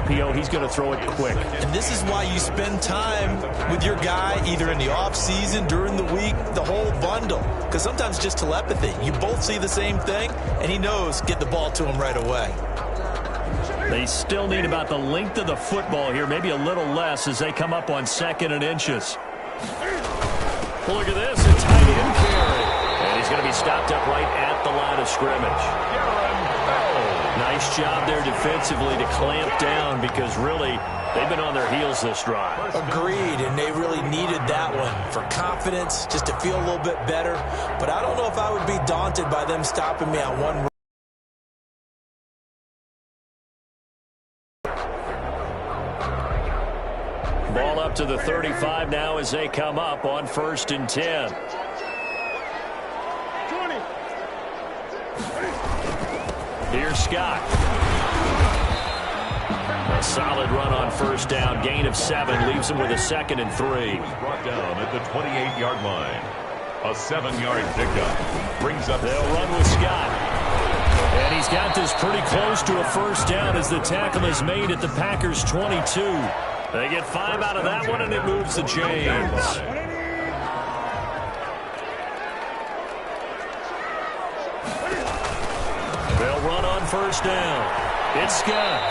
RPO, he's going to throw it quick. And this is why you spend time with your guy either in the offseason, during the week, the whole bundle. Because sometimes just telepathy. You both see the same thing, and he knows get the ball to him right away. They still need about the length of the football here, maybe a little less as they come up on 2nd and inches. Well, look at this, a tight end carry. And he's going to be stopped up right at the line of scrimmage. Nice job there defensively to clamp down because really they've been on their heels this drive. Agreed, and they really needed that one for confidence, just to feel a little bit better. But I don't know if I would be daunted by them stopping me on one. Ball up to the 35 now as they come up on 1st and 10. Here's Scott. A solid run on 1st down. Gain of 7 leaves him with a 2nd and 3. Brought down at the 28-yard line. A 7-yard pickup brings up. They'll run with Scott. And he's got this pretty close to a 1st down as the tackle is made at the Packers' 22. They get 5 out of that one, and it moves the chains. They'll run on 1st down. It's Scott.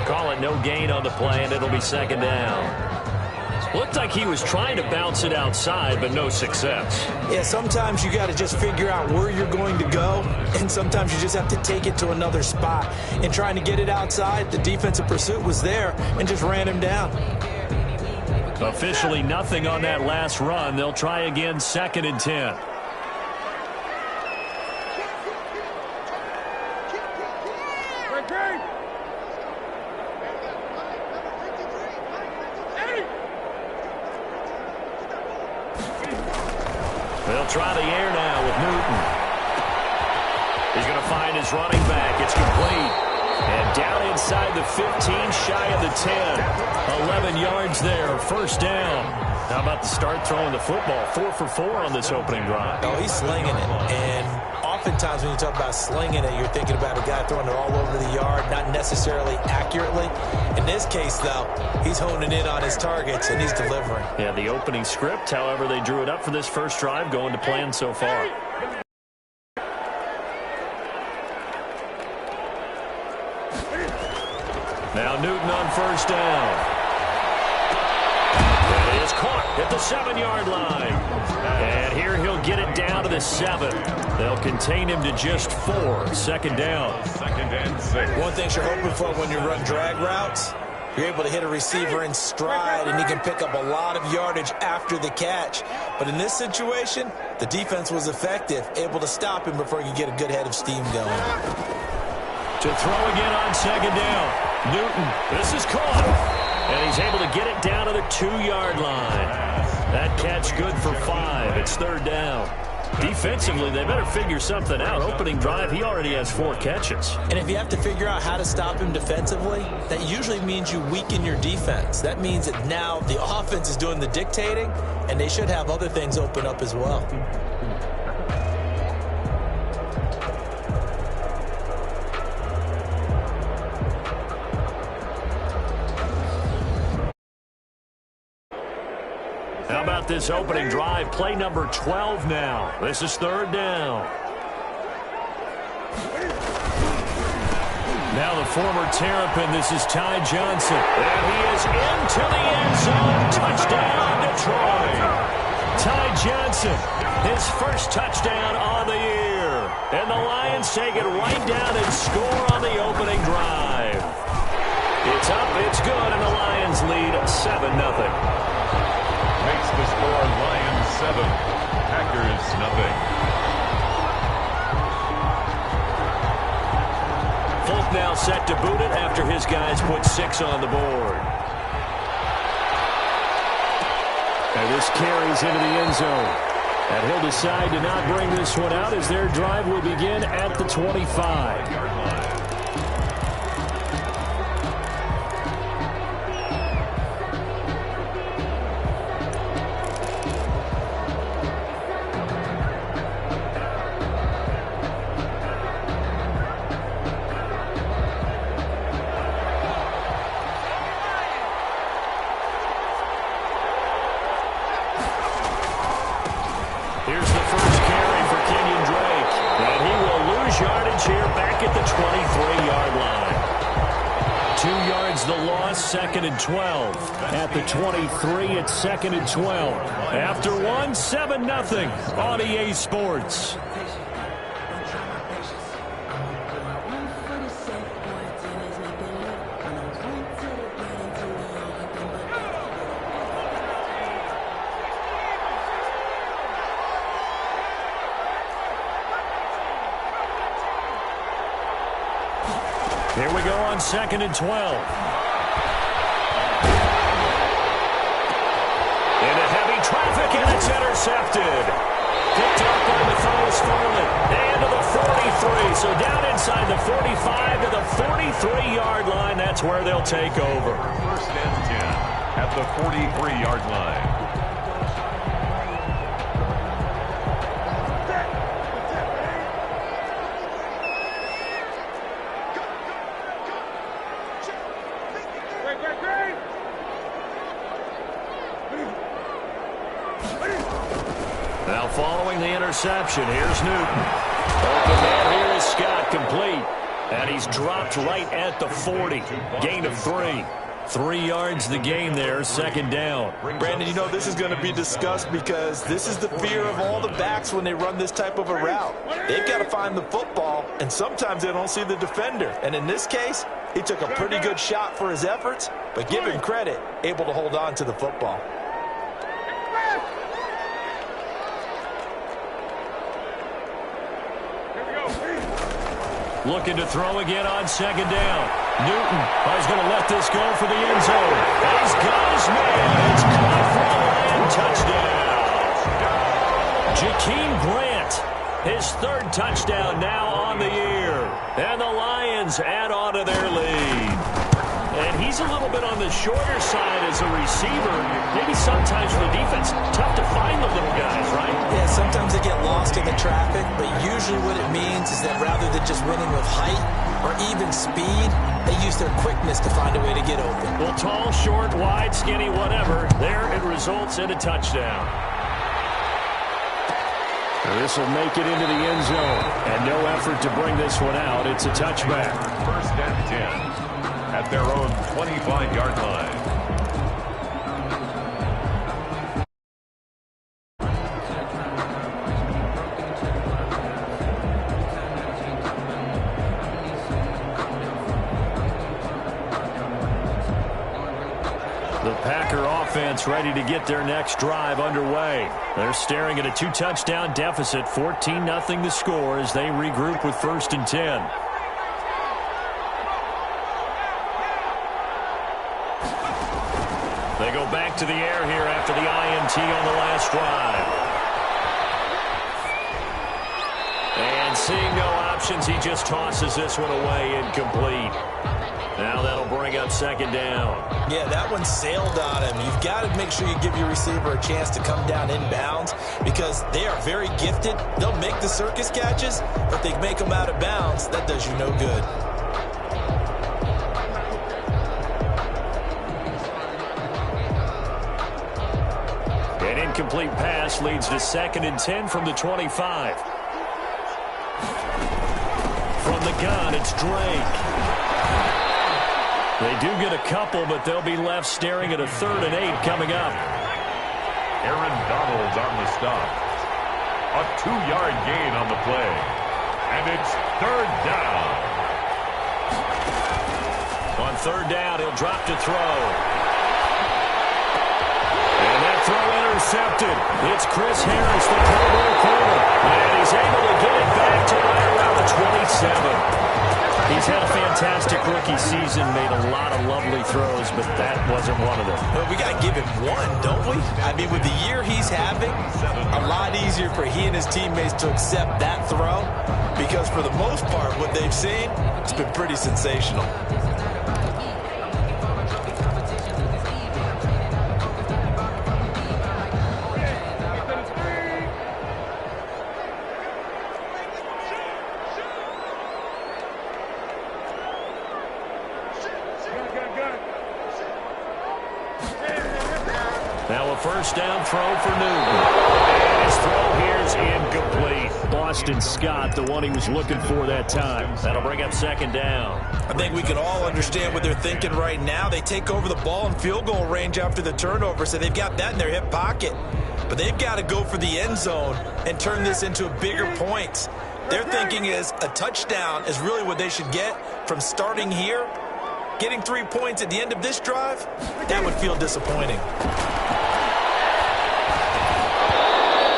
Call it no gain on the play, and it'll be 2nd down. Looked like he was trying to bounce it outside, but no success. Yeah, sometimes you got to just figure out where you're going to go, and sometimes you just have to take it to another spot. And trying to get it outside, the defensive pursuit was there and just ran him down. Officially nothing on that last run. They'll try again 2nd and 10. They'll try the air now with Newton. He's going to find his running back. It's complete. And down inside the 15, shy of the 10. 11 yards there, 1st down. How about the start throwing the football? 4 for 4 on this opening drive. Oh, he's slinging it. And oftentimes when you talk about slinging it, you're thinking about a guy throwing it all over the yard, not necessarily accurately. In this case, though, he's honing in on his targets, and he's delivering. Yeah, the opening script, however, they drew it up for this first drive, going to plan so far. Now Newton on 1st down. It is caught at the 7-yard line. And here he'll get it down to the 7. They'll contain him to just 4. 2nd down. 2nd and 6. One thing you're hoping for when you run drag routes, you're able to hit a receiver in stride, and he can pick up a lot of yardage after the catch. But in this situation, the defense was effective, able to stop him before he could get a good head of steam going. To throw again on 2nd down. Newton, this is caught. And he's able to get it down to the 2-yard line. That catch good for 5. It's 3rd down. Defensively, they better figure something out. Opening drive, he already has 4 catches. And if you have to figure out how to stop him defensively, that usually means you weaken your defense. That means that now the offense is doing the dictating, and they should have other things open up as well. How about this opening drive? Play number 12 now. This is 3rd down. Now the former Terrapin, this is Ty Johnson. And he is into the end zone. Touchdown, Detroit. Ty Johnson, his first touchdown on the year. And the Lions take it right down and score on the opening drive. It's up, it's good, and the Lions lead 7-0. Makes the score Lions 7, Packers nothing. Folk now set to boot it after his guys put 6 on the board. And this carries into the end zone. And he'll decide to not bring this one out as their drive will begin at the 25. 2 yards the loss, 2nd and 12. At the 23, it's 2nd and 12. After one, 7-0 on EA Sports. Here we go on 2nd and 12. Into heavy traffic, and it's intercepted. Picked up by Matthias Farley. And to the 43. So down inside the 45 to the 43-yard line. That's where they'll take over. 1st and 10 at the 43-yard line. Now following the interception, here's Newton. Open man here is Scott, complete. And he's dropped right at the 40. Gain of 3. 3 yards the gain there, 2nd down. Brandon, you know this is going to be discussed because this is the fear of all the backs when they run this type of a route. They've got to find the football, and sometimes they don't see the defender. And in this case, he took a pretty good shot for his efforts, but give him credit, able to hold on to the football. Looking to throw again on 2nd down. Newton is going to let this go for the end zone. He's got his man. It's caught for the Lion touchdown. Jakeem Grant, his 3rd touchdown now on the year. And the Lions add on to their lead. And he's a little bit on the shorter side as a receiver. Maybe sometimes for the defense, tough to find the little guys, right? Yeah, sometimes they get lost in the traffic, but usually what it means is that rather than just winning with height or even speed, they use their quickness to find a way to get open. Well, tall, short, wide, skinny, whatever, there it results in a touchdown. This will make it into the end zone. And no effort to bring this one out. It's a touchback. 1st and 10 at their own 25-yard line. The Packer offense ready to get their next drive underway. They're staring at a 2-touchdown deficit, 14-0 the score as they regroup with 1st and 10. They go back to the air here after the INT on the last drive. And seeing no options, he just tosses this one away incomplete. Now that'll bring up 2nd down. Yeah, that one sailed on him. You've got to make sure you give your receiver a chance to come down inbounds because they are very gifted. They'll make the circus catches, but they make them out of bounds. That does you no good. An incomplete pass leads to 2nd and 10 from the 25. From the gun, it's Drake. They do get a couple, but they'll be left staring at a 3rd and 8 coming up. Aaron Donald's on the stop. A 2-yard gain on the play. And it's 3rd down. On 3rd down, he'll drop to throw. And that throw intercepted. It's Chris Harris, the Pro Bowl corner. And he's able to get it back to right around the 27. He's had a fantastic rookie season, made a lot of lovely throws, but that wasn't one of them. Well, we got to give him one, don't we? I mean, with the year he's having, a lot easier for he and his teammates to accept that throw because for the most part, what they've seen, it's been pretty sensational. Now a first down throw for Newton. And his throw here is incomplete. Boston Scott, the one he was looking for that time. That'll bring up second down. I think we can all understand what they're thinking right now. They take over the ball in field goal range after the turnover, so they've got that in their hip pocket. But they've got to go for the end zone and turn this into a bigger point. Their thinking is a touchdown is really what they should get from starting here. Getting 3 points at the end of this drive, that would feel disappointing.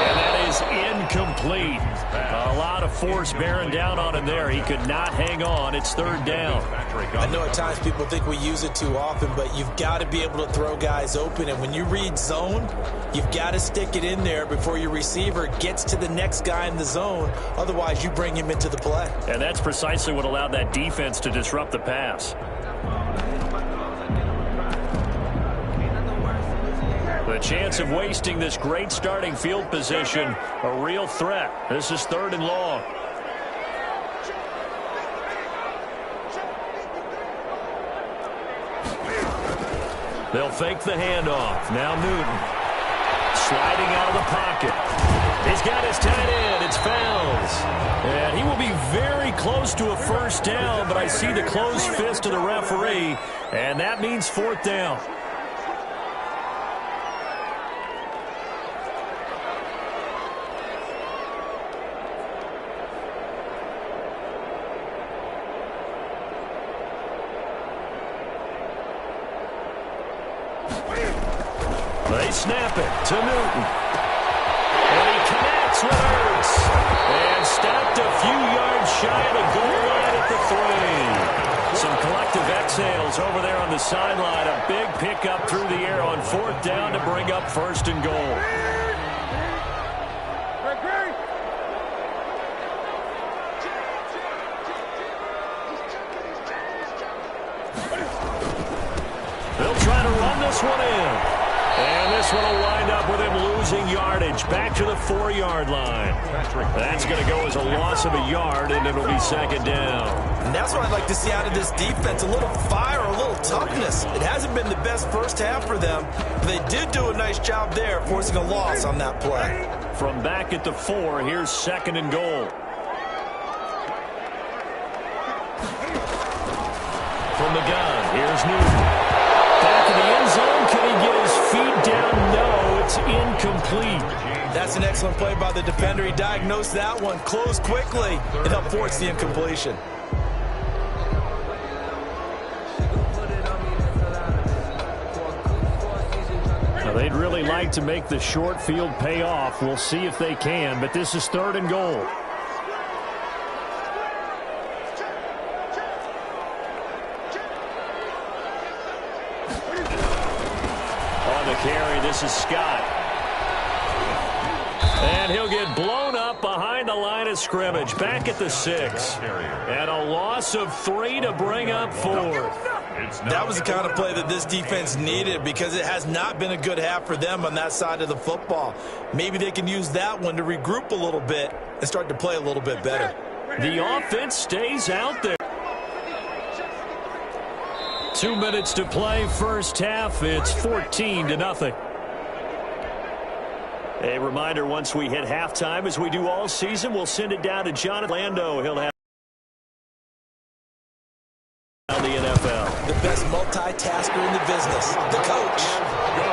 And that is incomplete. A lot of force bearing down on him there. He could not hang on. It's third down. I know at times people think we use it too often, but you've got to be able to throw guys open. And when you read zone, you've got to stick it in there before your receiver gets to the next guy in the zone. Otherwise, you bring him into the play. And that's precisely what allowed that defense to disrupt the pass. The chance of wasting this great starting field position, a real threat. This is third and long. They'll fake the handoff. Now Newton sliding out of the pocket. He's got his tight end. It's Fowles. And he will be very close to a first down, but I see the closed fist of the referee, and that means fourth down. They snap it to Newton. And he connects with Ertz. And stopped a few yards shy of the goal line at the 3. Some collective exhales over there on the sideline. A big pickup through the air on fourth down to bring up first and goal. They'll try to run this one in. And this one will wind up with him losing yardage back to the 4-yard line. That's going to go as a loss of a yard, and it'll be second down. And that's what I'd like to see out of this defense, a little fire, a little toughness. It hasn't been the best first half for them, but they did do a nice job there, forcing a loss on that play. From back at the 4, here's second and goal. From the gun, here's Newton. Back in the end zone, can he get his feet down? No, it's incomplete. That's an excellent play by the defender. He diagnosed that one, closed quickly, and helped force the incompletion. Now, they'd really like to make the short field pay off. We'll see if they can, but this is third and goal. Carry. This is Scott. And he'll get blown up behind the line of scrimmage. Back at the 6. And a loss of 3 to bring up 4th. That was the kind of play that this defense needed because it has not been a good half for them on that side of the football. Maybe they can use that one to regroup a little bit and start to play a little bit better. The offense stays out there. 2 minutes to play, first half. It's 14-0. A reminder, once we hit halftime, as we do all season, we'll send it down to Jonathan Lando. He'll have the NFL. The best multitasker in the business, the coach.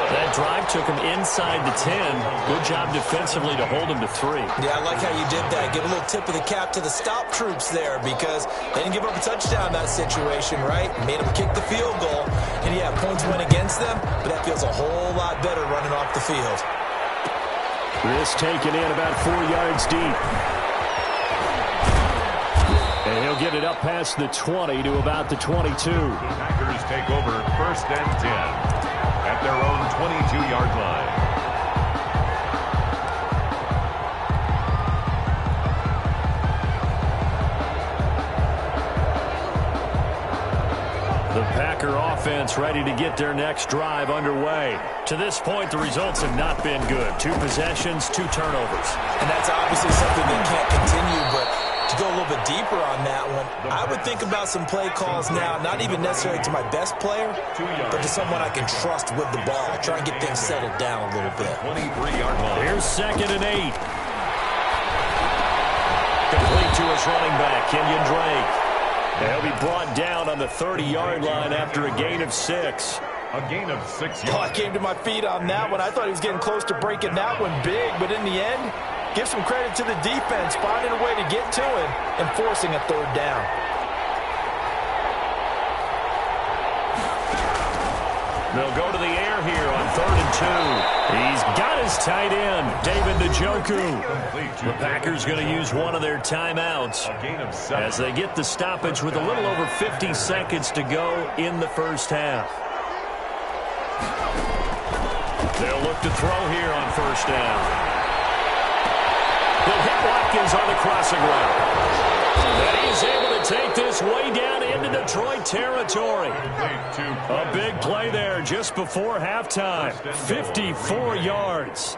That drive took him inside the 10. Good job defensively to hold him to 3. Yeah, I like how you did that. Give a little tip of the cap to the stop troops there because they didn't give up a touchdown in that situation, right? Made them kick the field goal. And yeah, points went against them, but that feels a whole lot better running off the field. This taken in about 4 yards deep. And he'll get it up past the 20 to about the 22. Packers take over first and 10 at their own 22-yard line. The Packer offense ready to get their next drive underway. To this point, the results have not been good. 2 possessions, 2 turnovers. And that's obviously something that can't continue, but To go a little bit deeper on that one, I would think about some play calls now, not even necessarily to my best player, but to someone I can trust with the ball. Try and get things settled down a little bit. 23-yard line. Here's 2nd and 8. Complete to his running back, Kenyon Drake. He'll be brought down on the 30-yard line after a gain of 6. A gain of 6 yards. Oh, I came to my feet on that one. I thought he was getting close to breaking that one big, but in the end, give some credit to the defense, finding a way to get to him and forcing a 3rd down. They'll go to the air here on 3rd and 2. He's got his tight end, David Njoku. The Packers going to use one of their timeouts as they get the stoppage with a little over 50 seconds to go in the first half. They'll look to throw here on 1st down. He'll hit Watkins on the crossing route. And he's able to take this way down into Detroit territory. A big play there just before halftime. 54 yards.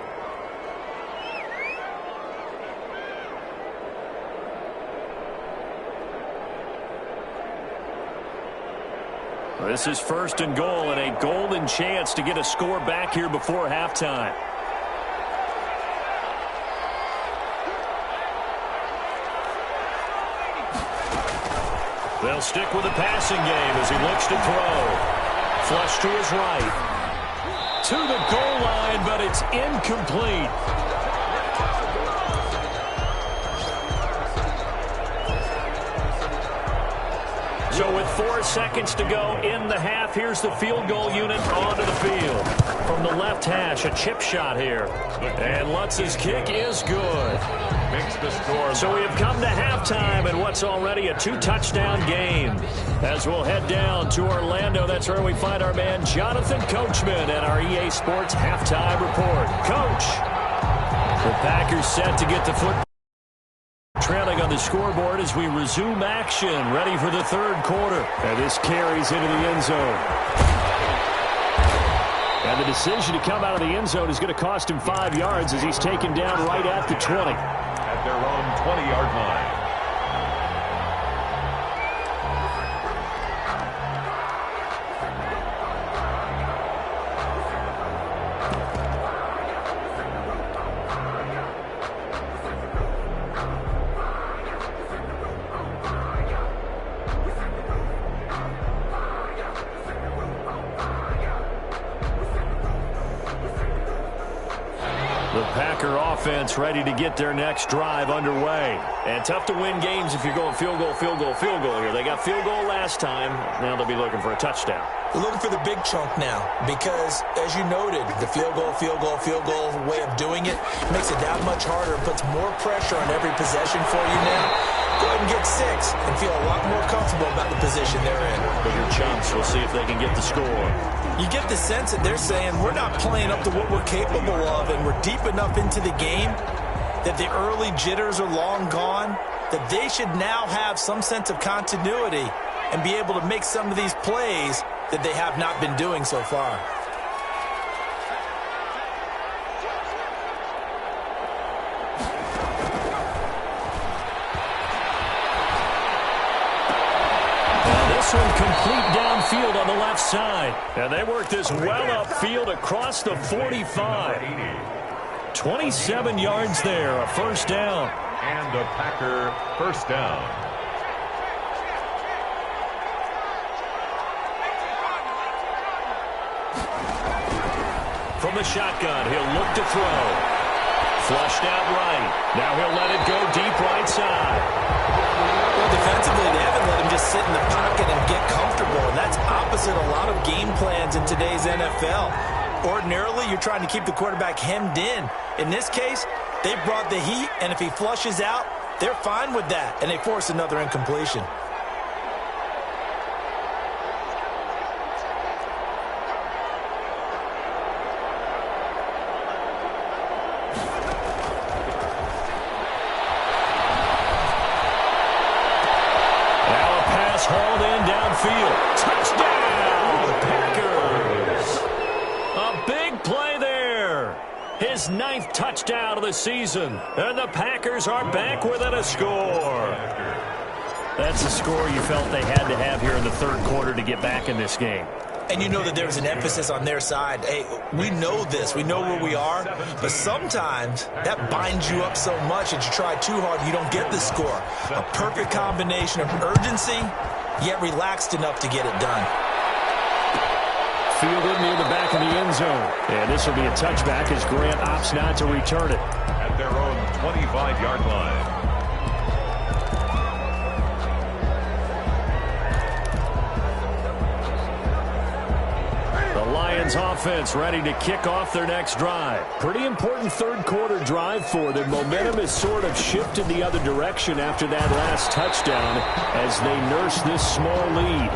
This is 1st and goal and a golden chance to get a score back here before halftime. They'll stick with the passing game as he looks to throw. Flush to his right. To the goal line, but it's incomplete. So with 4 seconds to go in the half, here's the field goal unit onto the field. From the left hash, a chip shot here. And Lutz's kick is good. Makes the score. So we have come to halftime in what's already a 2-touchdown game. As we'll head down to Orlando, that's where we find our man Jonathan Coachman at our EA Sports Halftime Report. Coach, the Packers set to get the football. Trailing on the scoreboard as we resume action, ready for the 3rd quarter. And this carries into the end zone. And the decision to come out of the end zone is going to cost him 5 yards as he's taken down right at the 20. At their own 20-yard line. The Packer offense ready to get their next drive underway. And tough to win games if you're going field goal, field goal, field goal here. They got field goal last time. Now they'll be looking for a touchdown. They're looking for the big chunk now because, as you noted, the field goal way of doing it makes it that much harder and puts more pressure on every possession for you now. Go ahead and get 6 and feel a lot more comfortable about the position they're in. Bigger chunks. We'll see if they can get the score. You get the sense that they're saying we're not playing up to what we're capable of, and we're deep enough into the game that the early jitters are long gone, that they should now have some sense of continuity and be able to make some of these plays that they have not been doing so far. This one complete downfield on the left side. And they work this well upfield across the 45. 27 yards there, a 1st down. And a Packer 1st down. From the shotgun, he'll look to throw. Flushed out right. Now he'll let it go deep right side. Well, defensively, they haven't let him just sit in the pocket and get comfortable, and that's opposite a lot of game plans in today's NFL. Ordinarily, you're trying to keep the quarterback hemmed in. In this case, they brought the heat, and if he flushes out, they're fine with that, and they force another incompletion. Hauled in downfield. Touchdown, Packers. A big play there. His 9th touchdown of the season. And the Packers are back within a score. That's the score you felt they had to have here in the third quarter to get back in this game. And you know that there's an emphasis on their side. Hey, we know this. We know where we are. But sometimes that binds you up so much that you try too hard and you don't get the score. A perfect combination of urgency, yet relaxed enough to get it done. Fielded near the back of the end zone. And this will be a touchback as Grant opts not to return it. At their own 25-yard line. Lions offense ready to kick off their next drive. Pretty important third quarter drive for them. Momentum has sort of shifted the other direction after that last touchdown as they nurse this small lead.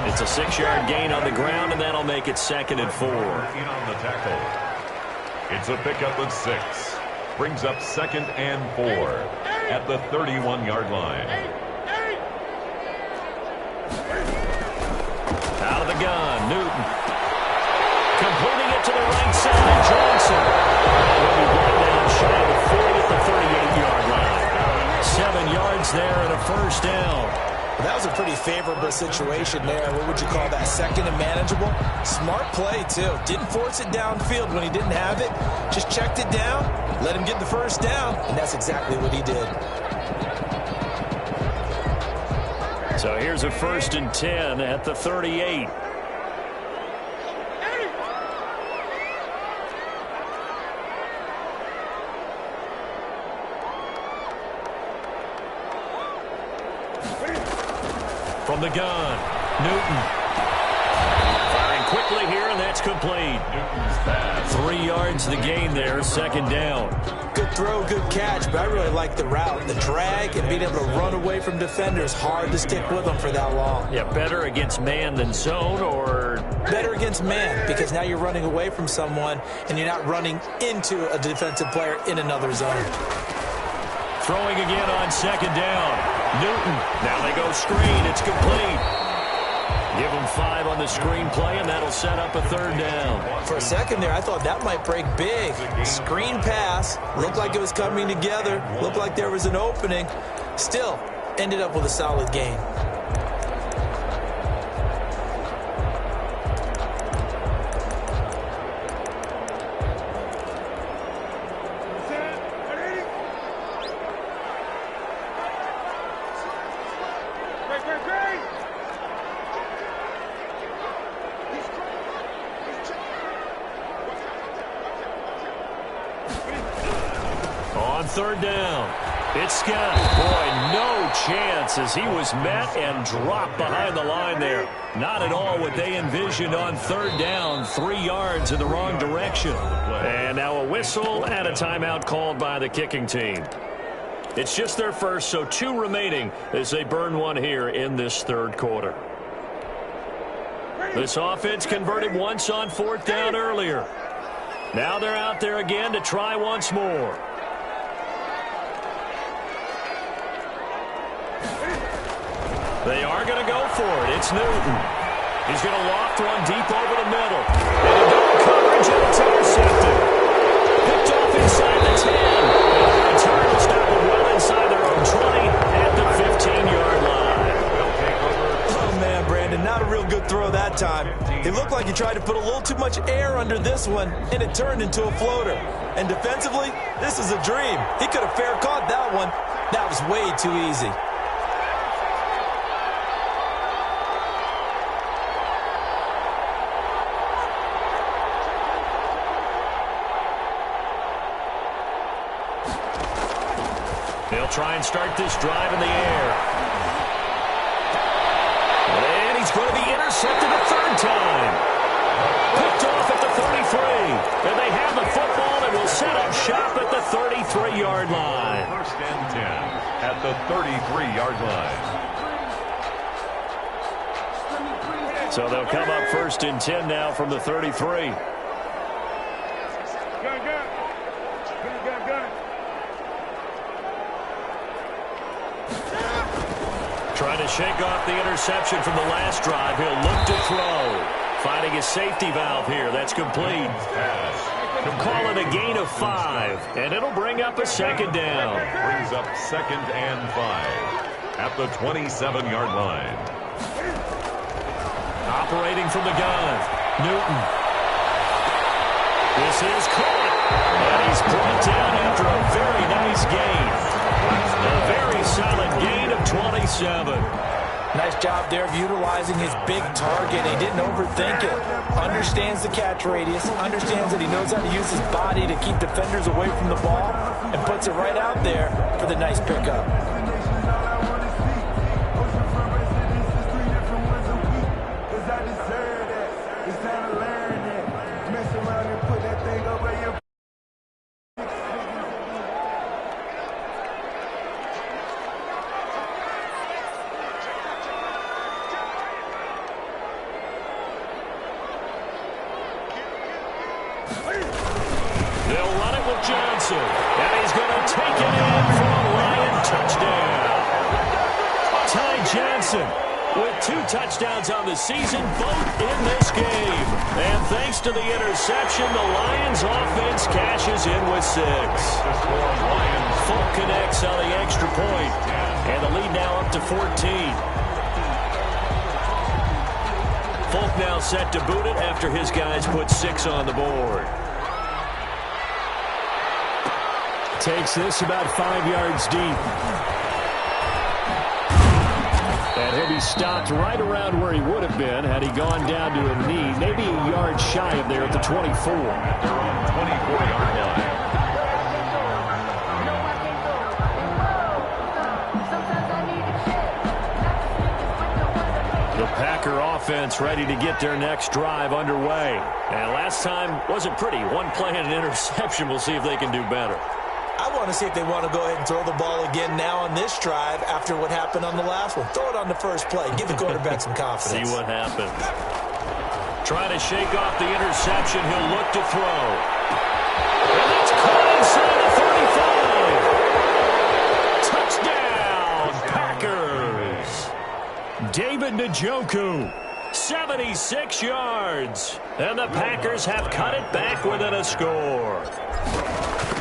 It's a 6-yard gain on the ground, and that'll make it 2nd and 4. On the tackle. It's a pickup of 6. Brings up 2nd and 4 at the 31-yard line. Out of the gun, Newton. Completing it to the right side, Johnson. Will be brought down shy of the 40 at the 38-yard line. 7 yards there and a first down. That was a pretty favorable situation there. What would you call that? 2nd and manageable? Smart play, too. Didn't force it downfield when he didn't have it. Just checked it down, let him get the first down, and that's exactly what he did. So here's a 1st and 10 at the 38. From the gun, Newton. Firing quickly here, and that's complete. 3 yards the gain there, 2nd down. Good throw, good catch, but I really like the route. The drag and being able to run away from defenders. Hard to stick with them for that long. Yeah, better against man than zone, or? Better against man, because now you're running away from someone, and you're not running into a defensive player in another zone. Throwing again on 2nd down. Newton. Now they go screen. It's complete. Give them 5 on the screen play, and that'll set up a 3rd down. For a second there, I thought that might break big. Screen pass. Looked like it was coming together. Looked like there was an opening. Still, ended up with a solid gain. On 3rd down, it's Scott. Boy, no chance as he was met and dropped behind the line there. Not at all what they envisioned on 3rd down, 3 yards in the wrong direction. And now a whistle and a timeout called by the kicking team. It's just their first, so 2 remaining as they burn 1 here in this 3rd quarter. This offense converted once on 4th down earlier. Now they're out there again to try once more. They are going to go for it. It's Newton. He's going to loft one deep over the middle. And a double coverage, and it's intercepted. Picked off inside the 10. And the return will stop it well inside their own 20 at the 15-yard line. Oh, man, Brandon, not a real good throw that time. It looked like he tried to put a little too much air under this one, and it turned into a floater. And defensively, this is a dream. He could have fair caught that one. That was way too easy. They'll try and start this drive in the air. And he's going to be intercepted a 3rd time. Picked off at the 33. And they have the football and will set up shop at the 33-yard line. 1st and 10 at the 33-yard line. So they'll come up 1st and 10 now from the 33. Trying to shake off the interception from the last drive. He'll look to throw. Finding his safety valve here. That's complete. He'll call it a gain of 5, and it'll bring up a second down. Brings up 2nd and 5 at the 27-yard line. Operating from the gun, Newton. This is caught, and he's brought down after a very nice gain. A very solid gain of 27. Nice job there of utilizing his big target. He didn't overthink it. Understands the catch radius. Understands that he knows how to use his body to keep defenders away from the ball. And puts it right out there for the nice pickup. They'll run it with Johnson, and he's going to take it in for a Lion touchdown. Ty Johnson with 2 touchdowns on the season, both in this game. And thanks to the interception, the Lions offense cashes in with 6. Folk connects on the extra point, and the lead now up to 14. Folk now set to boot it after his guys put 6 on the board. Takes this about 5 yards deep. And he'll be stopped right around where he would have been had he gone down to a knee, maybe a yard shy of there at the 24. At their own 24-yard line. The Packer offense ready to get their next drive underway. And last time wasn't pretty. 1 play and an interception. We'll see if they can do better. I want to see if they want to go ahead and throw the ball again now on this drive after what happened on the last one. Throw it on the first play. Give the quarterback some confidence. See what happens. Trying to shake off the interception. He'll look to throw. And that's caught inside the 35. Touchdown, Packers. David Njoku, 76 yards. And the Packers have cut it back within a score.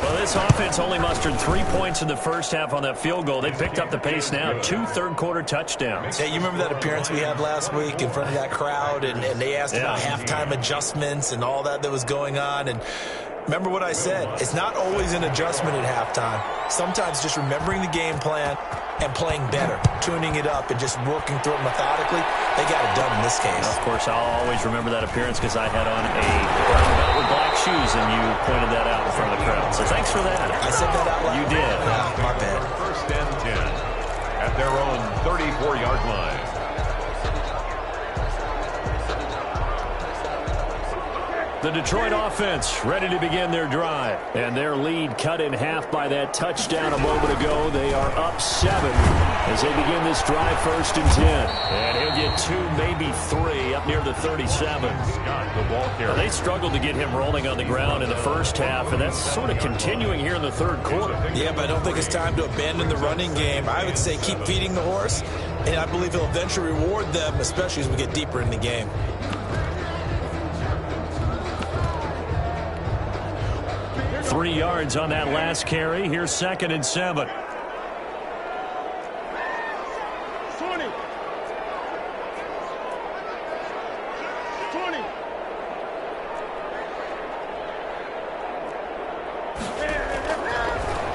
Well, this offense only mustered 3 points in the first half on that field goal. They picked up the pace now. 2 third-quarter touchdowns. Hey, you remember that appearance we had last week in front of that crowd, and they asked about halftime adjustments and all that was going on, and remember what I said. It's not always an adjustment at halftime. Sometimes just remembering the game plan and playing better, tuning it up and just working through it methodically. They got it done in this case. Of course, I'll always remember that appearance because I had on a brown belt with black shoes, and you pointed that out in front of the crowd. So thanks for that. I said that out loud. You did. My bad. 1st and 10 at their own 34-yard line. The Detroit offense ready to begin their drive. And their lead cut in half by that touchdown a moment ago. They are up 7 as they begin this drive 1st and 10. And he'll get 2, maybe 3 up near the 37. Scott, the ball carrier. They struggled to get him rolling on the ground in the first half, and that's sort of continuing here in the 3rd quarter. Yeah, but I don't think it's time to abandon the running game. I would say keep feeding the horse, and I believe he'll eventually reward them, especially as we get deeper in the game. 3 yards on that last carry. Here's 2nd and 7. 20.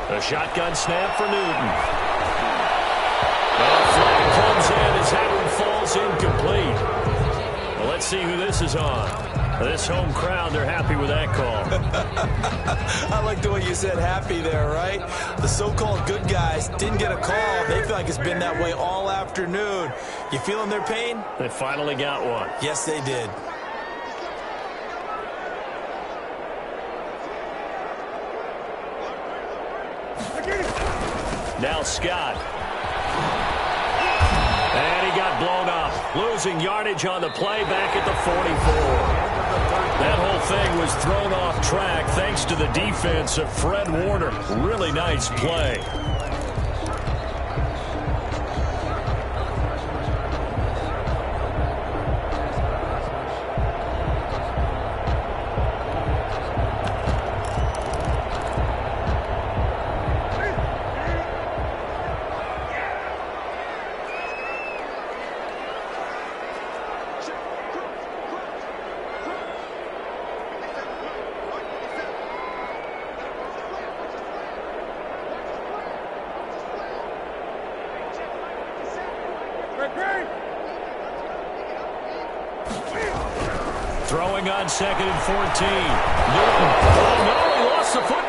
A shotgun snap for Newton. The flag comes in as that one falls incomplete. Well, let's see who this is on. This home crowd, they're happy with that call. I like the way you said happy there, right? The so-called good guys didn't get a call. They feel like it's been that way all afternoon. You feeling their pain? They finally got one. Yes, they did. Now Scott. And he got blown up. Losing yardage on the play back at the 44. That whole thing was thrown off track thanks to the defense of Fred Warner. Really nice play. Throwing on 2nd and 14. Newton. Oh, no, he lost the football.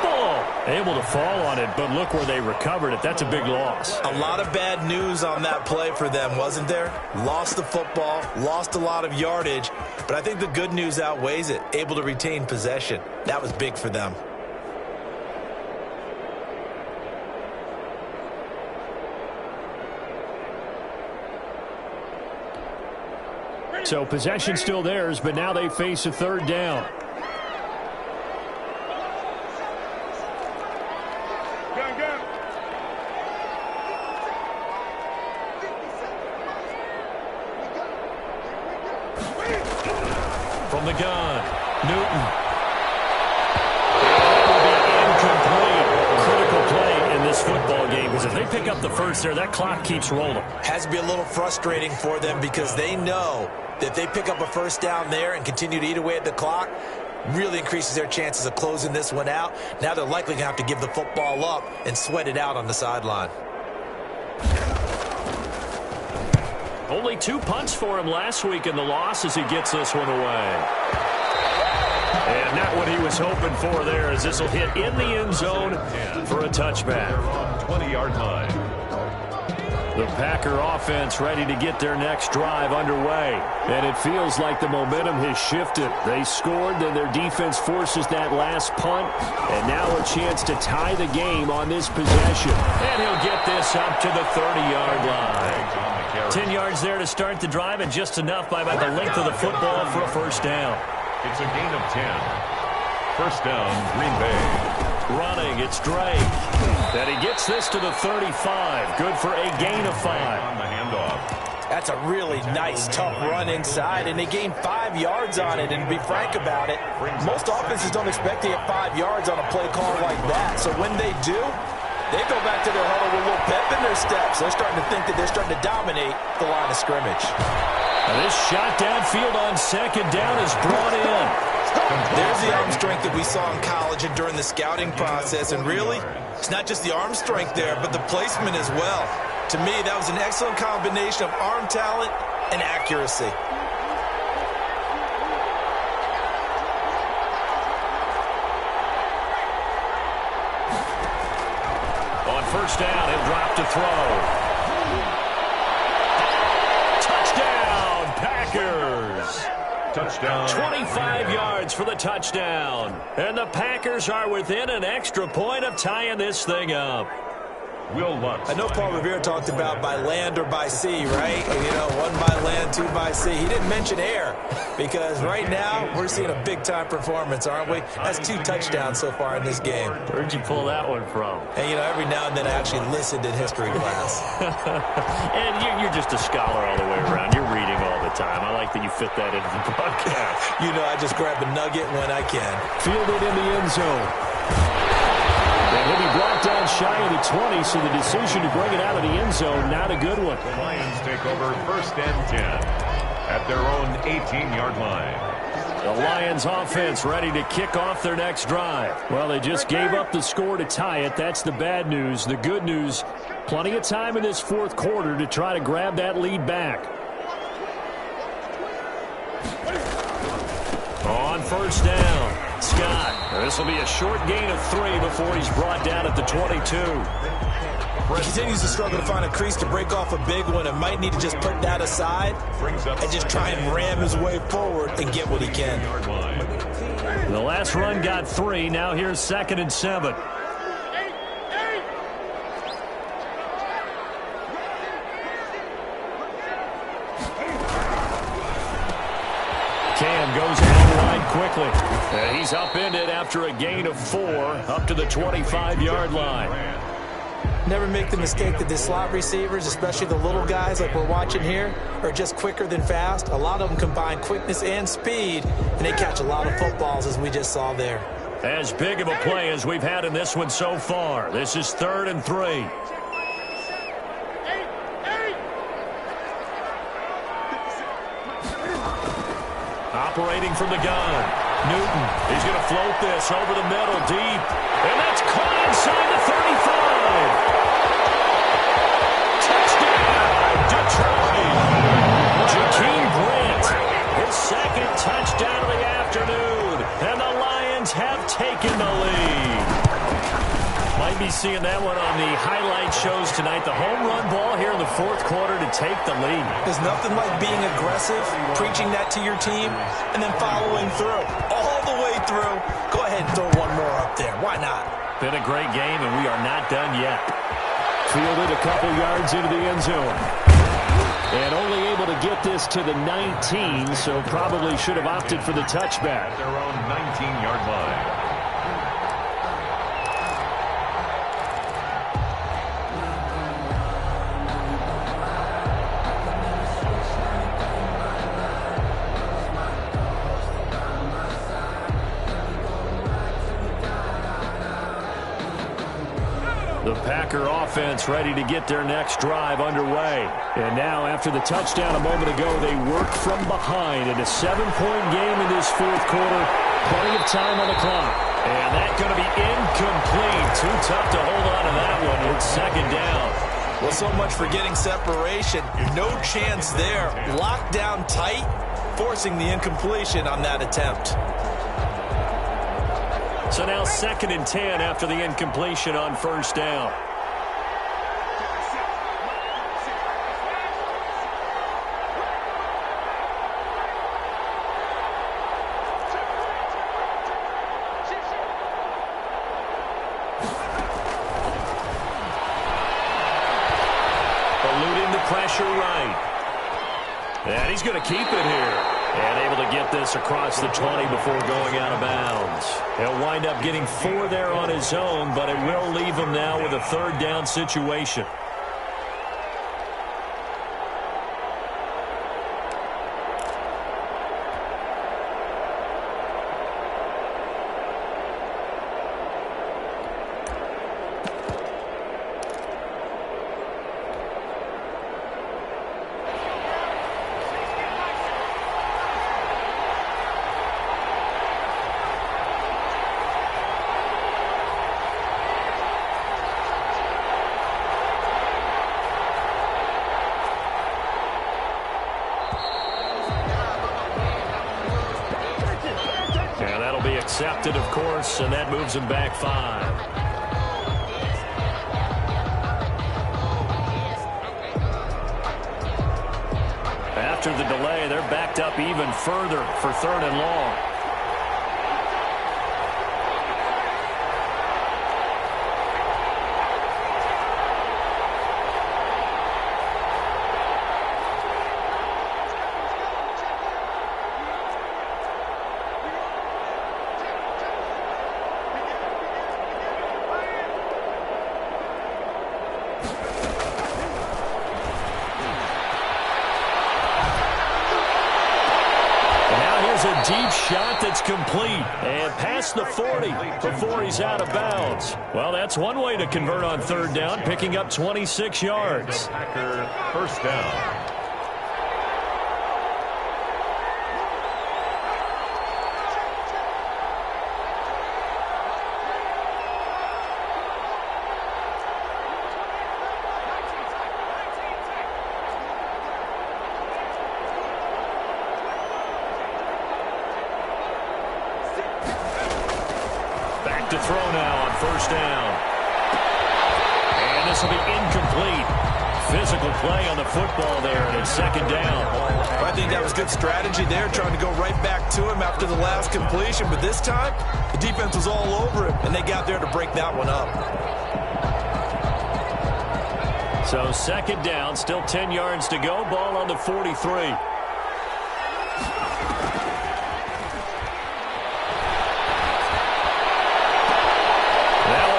Able to fall on it, but look where they recovered it. That's a big loss. A lot of bad news on that play for them, wasn't there? Lost the football, lost a lot of yardage, but I think the good news outweighs it. Able to retain possession. That was big for them. So possession still theirs, but now they face a 3rd down. From the gun, Newton. It will be incomplete. Critical play in this football game, because if they pick up the first there, that clock keeps rolling. Has to be a little frustrating for them because they know that if they pick up a first down there and continue to eat away at the clock, really increases their chances of closing this one out. Now they're likely going to have to give the football up and sweat it out on the sideline. Only 2 punts for him last week in the loss as he gets this one away. And not what he was hoping for there, as this will hit in the end zone for a touchback. 20-yard line. The Packer offense ready to get their next drive underway. And it feels like the momentum has shifted. They scored, then their defense forces that last punt. And now a chance to tie the game on this possession. And he'll get this up to the 30-yard line. 10 yards there to start the drive, and just enough by about the length of the football for a first down. It's a gain of 10. First down, Green Bay. Running, it's Drake. And he gets this to the 35. Good for a gain of 5. On the handoff. That's a really nice, tough run inside, and they gained 5 yards on it. And to be frank about it, most offenses don't expect to get 5 yards on a play call like that. So when they do, they go back to their huddle with a little pep in their steps. They're starting to think that they're starting to dominate the line of scrimmage. Now this shot downfield on 2nd down is brought in. There's the arm strength that we saw in college and during the scouting process. And really, it's not just the arm strength there, but the placement as well. To me, that was an excellent combination of arm talent and accuracy. On first down, he'll drop to throw. Touchdown, Packers! Touchdown. 25 yards for the touchdown. And the Packers are within an extra point of tying this thing up. Will Lutz. I know Paul Revere talked about by land or by sea, right? You know, 1 by land, 2 by sea. He didn't mention air because right now we're seeing a big-time performance, aren't we? That's 2 touchdowns so far in this game. Where'd you pull that one from? And, you know, every now and then I actually listened in history class. And you're just a scholar all the way around. You're reading all the time. I like that you fit that into the broadcast. You know, I just grab a nugget when I can. Fielded in the end zone. And he'll be brought down shy of the 20, so the decision to bring it out of the end zone, not a good one. The Lions take over 1st and 10 at their own 18-yard line. The Lions offense ready to kick off their next drive. Well, they just gave up the score to tie it. That's the bad news. The good news, plenty of time in this 4th quarter to try to grab that lead back. On first down, Scott. This will be a short gain of 3 before he's brought down at the 22. He continues to struggle to find a crease to break off a big one and might need to just put that aside and just try and ram his way forward and get what he can. The last run got 3. Now here's 2nd and 7. Cam goes down right quickly. And he's upended after a gain of 4 up to the 25-yard line. Never make the mistake that the slot receivers, especially the little guys like we're watching here, are just quicker than fast. A lot of them combine quickness and speed, and they catch a lot of footballs, as we just saw there. As big of a play as we've had in this one so far. This is 3rd and 3. Operating from the gun. Newton, he's going to float this over the middle deep. And that's caught inside the 35. Touchdown, Detroit. Jakeem Grant, his 2nd touchdown of the afternoon, and the Lions have taken the lead. Might be seeing that one on the highlight shows tonight. The home run ball here in the fourth quarter to take the lead. There's nothing like being aggressive, preaching that to your team, and then following through. All the way through. Go ahead and throw one more up there. Why not? Been a great game, and we are not done yet. Fielded a couple yards into the end zone. And only able to get this to the 19, so probably should have opted for the touchback. Their own 19-yard line. The Packer offense ready to get their next drive underway. And now, after the touchdown a moment ago, they work from behind in a 7-point game in this fourth quarter. Plenty of time on the clock. And that's going to be incomplete. Too tough to hold on to that one. It's second down. Well, so much for getting separation. No chance there. Locked down tight, forcing the incompletion on that attempt. So now 2nd and 10 after the incompletion on first down. Eluding the pressure right. And he's going to keep it here. And able to get this across the 20 before going out of bounds. He'll wind up getting 4 there on his own, but it will leave him now with a 3rd down situation. Accepted, of course, and that moves him back 5. After the delay, they're backed up even further for 3rd and long. A deep shot that's complete and past the 40 before he's out of bounds. Well, that's one way to convert on 3rd down, picking up 26 yards. Packer first down. To throw now on first down. And this will be incomplete. Physical play on the football there, and it's 2nd down. I think that was good strategy there, trying to go right back to him after the last completion. But this time, the defense was all over him, and they got there to break that one up. So 2nd down, still 10 yards to go. Ball on the 43.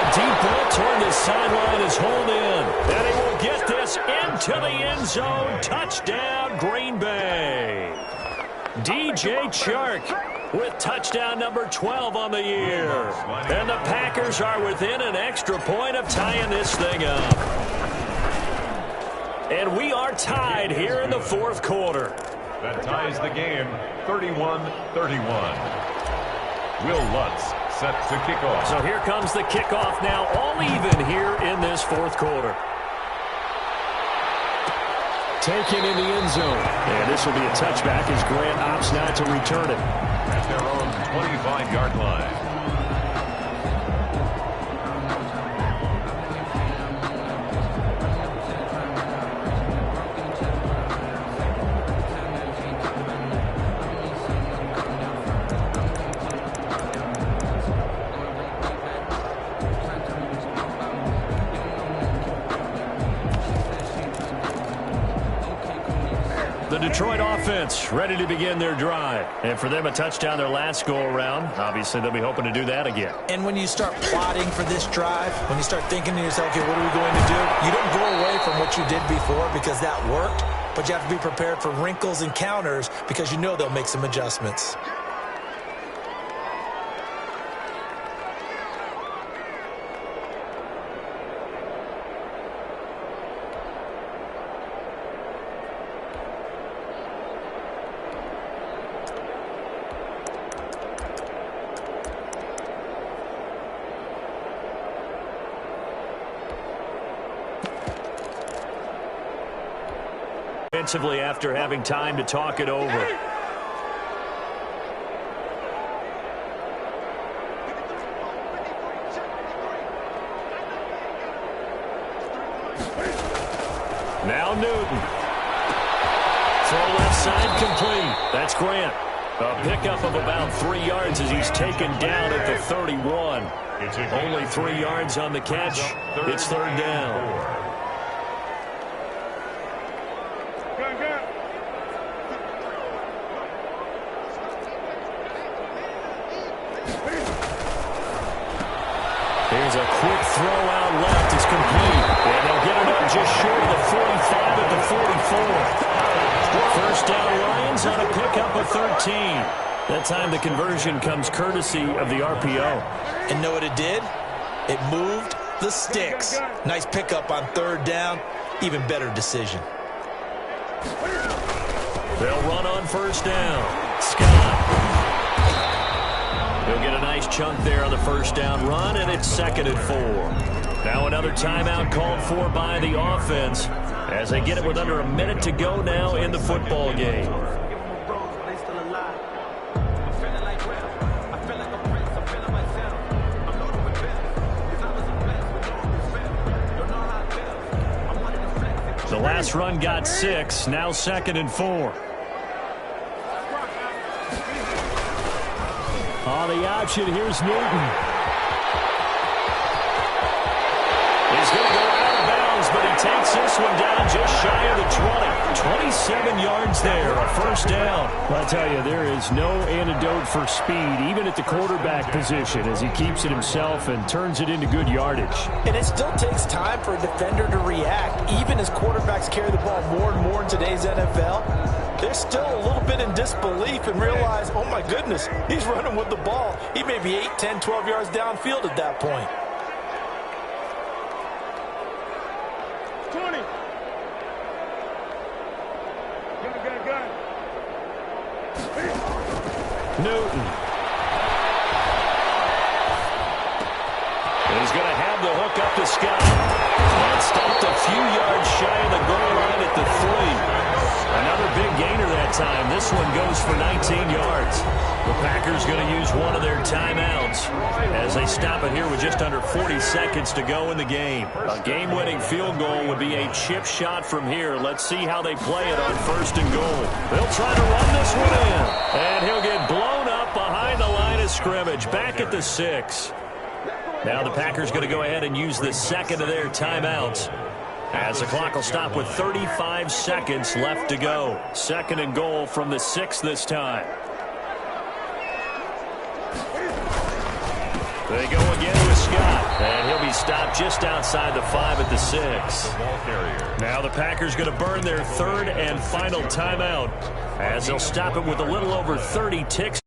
Deep ball toward the sideline is hauled in. And he will get this into the end zone. Touchdown, Green Bay. DJ Chark with touchdown number 12 on the year. And the Packers are within an extra point of tying this thing up. And we are tied here in the fourth quarter. That ties the game 31-31. Will Lutz set to kick off. So here comes the kickoff now, all even here in this fourth quarter. taken in the end zone. And this will be a touchback as Grant opts not to return it. At their own 25-yard line. The Detroit offense ready to begin their drive. And for them, a touchdown their last go-around. Obviously, they'll be hoping to do that again. And when you start plotting for this drive, when you start thinking to yourself, okay, what are we going to do? You don't go away from what you did before because that worked, but you have to be prepared for wrinkles and counters because you know they'll make some adjustments. Defensively after having time to talk it over. Now Newton. Throw left side complete. That's Grant. A pickup of about 3 yards as he's taken down at the 31. Only 3 yards on the catch. It's third down. Here's a quick throw out left. It's complete. And they'll get it up just short of the 45 at the 44. First down Lions on a pickup of 13. That time the conversion comes courtesy of the RPO. And know what it did? It moved the sticks. Nice pickup on third down. Even better decision. They'll run on first down. Scott. He'll get a nice chunk there on the first down run, and it's 2nd and 4. Now another timeout called for by the offense as they get it with under a minute to go now in the football game. The last run got 6, now 2nd and 4. On the option, here's Newton. He's going to go out of bounds, but he takes this one down just shy of the 20. 27 yards there, a first down. I'll tell you, there is no antidote for speed, even at the quarterback position, as he keeps it himself and turns it into good yardage. And it still takes time for a defender to react, even as quarterbacks carry the ball more and more in today's NFL. They're still a little bit in disbelief and realize, oh my goodness, he's running with the ball. He may be 8, 10, 12 yards downfield at that point. 20. Gun. Newton. And he's going to have the hook up to Scott. And stopped a few yards shy of the goal line at the 3. Another big gainer that time. This one goes for 19 yards. The Packers going to use one of their timeouts as they stop it here with just under 40 seconds to go in the game. A game-winning field goal would be a chip shot from here. Let's see how they play it on 1st and goal. They'll try to run this one in. And he'll get blown up behind the line of scrimmage. Back at the 6. Now the Packers going to go ahead and use the second of their timeouts, as the clock will stop with 35 seconds left to go. 2nd and goal from the 6 this time. They go again with Scott, and he'll be stopped just outside the 5 at the 6. Now the Packers going to burn their 3rd and final timeout, as they'll stop it with a little over 30 ticks.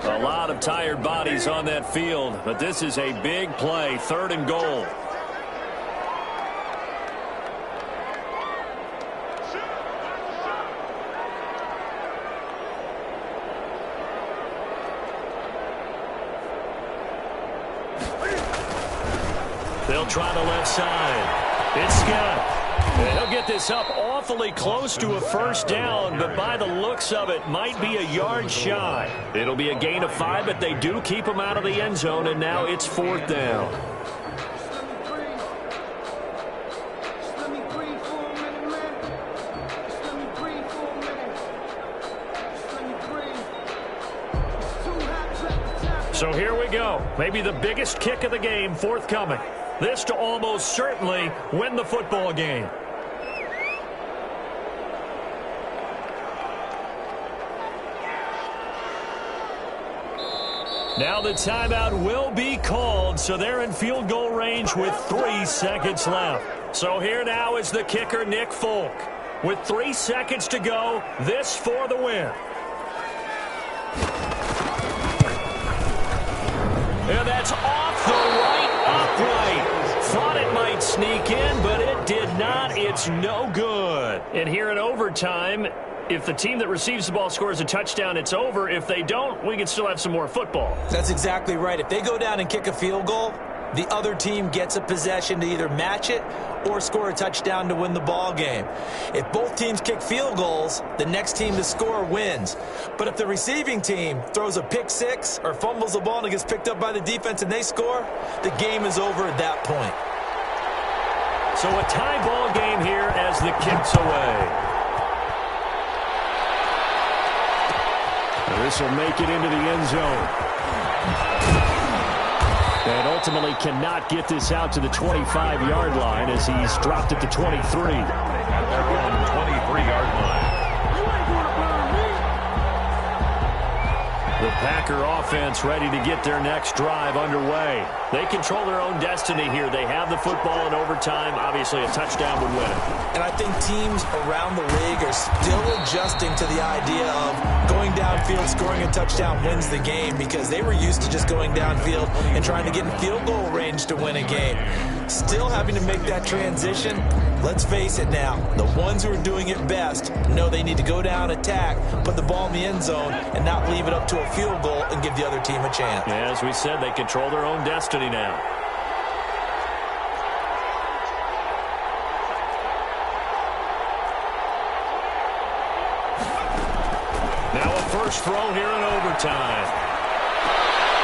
A lot of tired bodies on that field, but this is a big play. 3rd and goal. They'll try the left side. It's Scott. And he'll get this up awfully close to a first down, but by the looks of it, might be a yard shy. It'll be a gain of 5, but they do keep him out of the end zone, and now it's 4th down. So here we go. Maybe the biggest kick of the game forthcoming. This to almost certainly win the football game. Now the timeout will be called, so they're in field goal range with 3 seconds left. So here now is the kicker, Nick Folk. With 3 seconds to go, this for the win. And that's off the right upright. Thought it might sneak in, but it did not. It's no good. And here in overtime, if the team that receives the ball scores a touchdown, it's over. If they don't, we can still have some more football. That's exactly right. If they go down and kick a field goal, the other team gets a possession to either match it or score a touchdown to win the ball game. If both teams kick field goals, the next team to score wins. But if the receiving team throws a pick six or fumbles the ball and it gets picked up by the defense and they score, the game is over at that point. So a tie ball game here as the kick's away. This will make it into the end zone. And ultimately cannot get this out to the 25-yard line as he's dropped at the 23. At their own 23-yard line. The Packer offense ready to get their next drive underway. They control their own destiny here. They have the football in overtime. Obviously, a touchdown would win it. And I think teams around the league are still adjusting to the idea of going downfield, scoring a touchdown wins the game, because they were used to just going downfield and trying to get in field goal range to win a game. Still having to make that transition. Let's face it now, the ones who are doing it best know they need to go down, attack, put the ball in the end zone, and not leave it up to a field goal and give the other team a chance. Yeah, as we said, they control their own destiny now. Now a first throw here in overtime.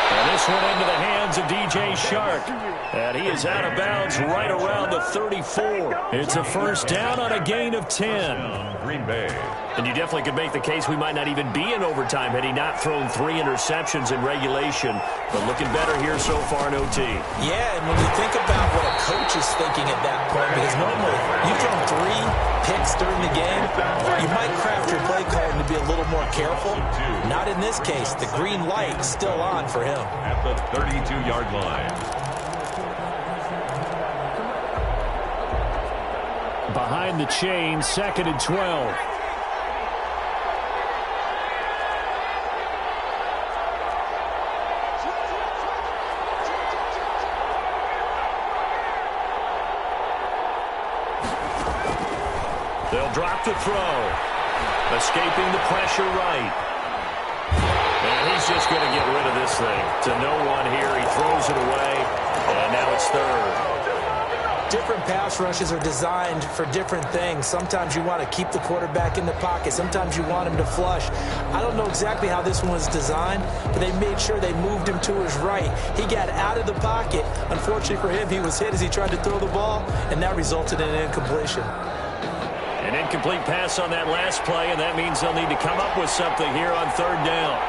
And this one into the hands of DJ Shark. And he is out of bounds right around the 34. It's a first down on a gain of 10. Green Bay. And you definitely could make the case we might not even be in overtime had he not thrown 3 interceptions in regulation. But looking better here so far in OT. Yeah, and when you think about what a coach is thinking at that point, because normally you've thrown 3 picks during the game, you might craft your play calling to be a little more careful. Not in this case. The green light is still on for him. At the 32-yard line. Behind the chain, 2nd and 12. They'll drop the throw. Escaping the pressure right. And he's just going to get rid of this thing. To no one here. He throws it away. And now it's 3rd. Different pass rushes are designed for different things. Sometimes you want to keep the quarterback in the pocket. Sometimes you want him to flush. I don't know exactly how this one was designed, but they made sure they moved him to his right. He got out of the pocket. Unfortunately for him, he was hit as he tried to throw the ball, and that resulted in an incompletion. An incomplete pass on that last play, and that means they'll need to come up with something here on 3rd down.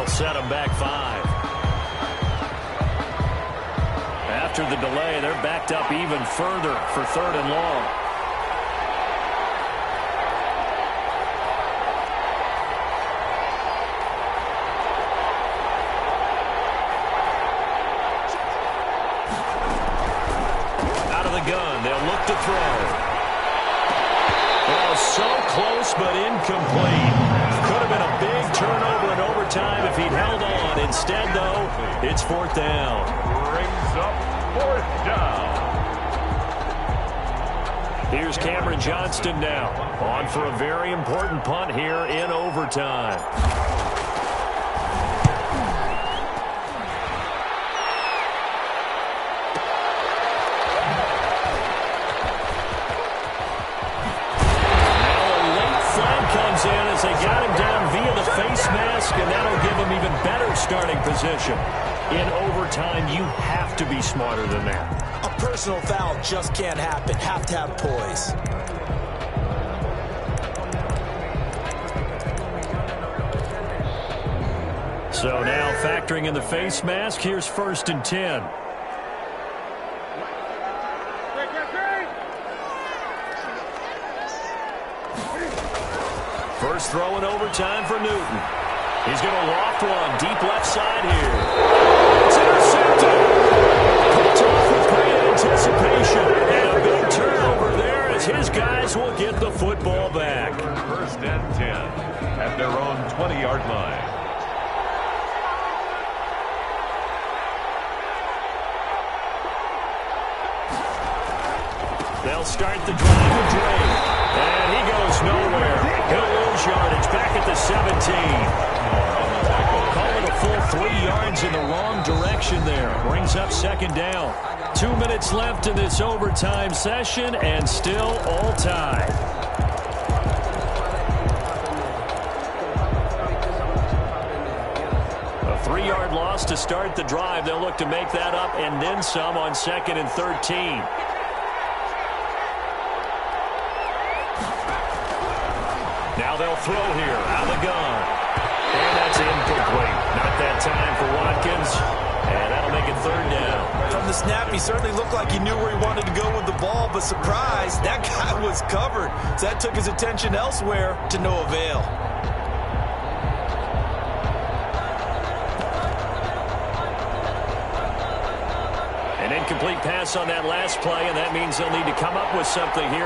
Set them back 5. After the delay, they're backed up even further for 3rd and long. Out of the gun, they'll look to throw. Oh, so close but incomplete. Could have been a big turnover in overtime if he'd held on. on. Instead, though, it's 4th down. Brings up 4th down. Here's Cameron Johnston now, on for a very important punt here in overtime. Comes in as they got him down via the face mask, and that'll give him even better starting position. In overtime, you have to be smarter than that. A personal foul just can't happen. Have to have poise. So now factoring in the face mask, here's 1st and 10. First throw in overtime for Newton. He's going to loft one deep left side here. It's intercepted. Picked off with great anticipation. And a big turnover there as his guys will get the football back. 1st and 10 at their own 20-yard line. They'll start the drive with Drake. And he goes nowhere. He'll lose yardage back at the 17. Call it a full 3 yards in the wrong direction there. Brings up 2nd down. 2 minutes left in this overtime session, and still all tied. A 3-yard loss to start the drive. They'll look to make that up and then some on 2nd and 13. Now they'll throw here out of the gun. And that's incomplete. Not that time for Watkins. And that'll make it 3rd down. From the snap, he certainly looked like he knew where he wanted to go with the ball, but surprise, that guy was covered. So that took his attention elsewhere to no avail. An incomplete pass on that last play, and that means they'll need to come up with something here.